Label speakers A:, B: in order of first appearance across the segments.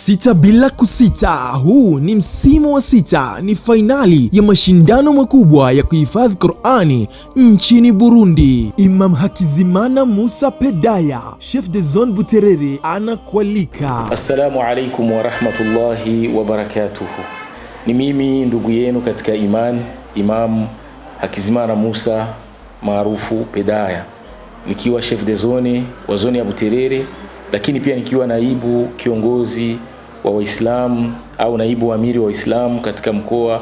A: Sita bila kusita, huu ni msimu wa sita, ni fainali ya mashindano makubwa ya kuhifadhi Qur'ani nchini Burundi. Imam Hakizimana Musa Pedaya, Chef de Zone Buterere, anakualika.
B: Assalamu alaikum wa rahmatullahi wa barakatuhu. Ni mimi ndugu yenu katika iman, Imam Hakizimana Musa maarufu Pedaya, nikiwa Chef de Zone wa zone ya Buterere, lakini pia nikiwa naibu kiongozi wa Waislamu au naibu wa amiri wa Waislamu katika mkoa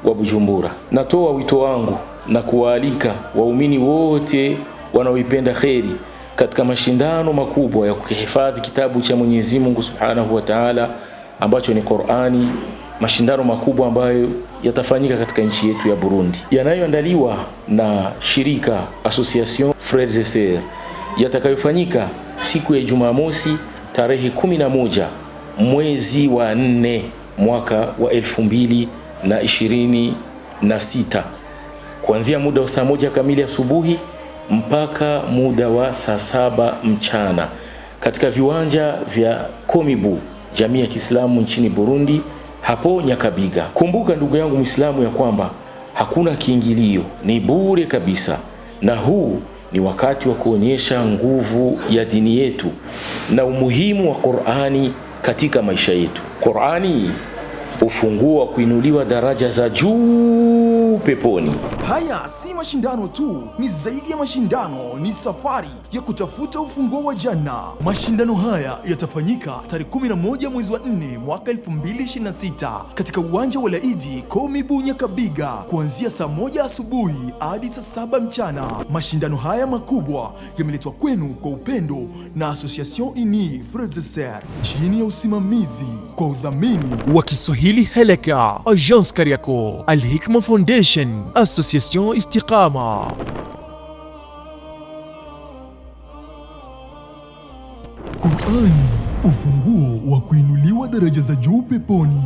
B: wa Bujumbura. Natoa wito wangu na kuwaalika waumini wote wanaoipenda kheri katika mashindano makubwa ya kuhifadhi kitabu cha Mwenyezi Mungu Subhanahu wa Ta'ala ambacho ni Qur'ani, mashindano makubwa ambayo yatafanyika katika nchi yetu ya Burundi, yanayoandaliwa na shirika Association Frères et Sœurs, yatakayofanyika siku ya Jumamosi tarehe 11 mwezi wa 4 mwaka wa 2026 kuanzia muda wa saa 1 kamili asubuhi mpaka muda wa saa 7 mchana katika viwanja vya Komibu, jamii ya Kiislamu nchini Burundi, hapo Nyakabiga. Kumbuka ndugu yangu Muislamu ya kwamba hakuna kiingilio, ni bure kabisa, na huu ni wakati wa kuonyesha nguvu ya dini yetu na umuhimu wa Qur'ani katika maisha yetu. Qur'ani ufunguo wa kuinuliwa daraja za juu peponi.
A: Haya si mashindano tu, ni zaidi ya mashindano, ni safari ya kutafuta ufunguo wa janna. Mashindano haya yatafanyika tarehe 11 mwezi wa 4 mwaka 2026 katika uwanja wa Laidi Komibu Nyakabiga, kuanzia saa 1 asubuhi hadi saa 7 mchana. Mashindano haya makubwa yameletwa kwenu kwa upendo na Association Unie Frères et Sœurs chini ya usimamizi kwa udhamini wa Kiswahili Heleka, Agence Kariako, Al Hikma Foundation, Association Istiqama. Qur'ani, ufunguo wa kuinuliwa daraja za juu peponi.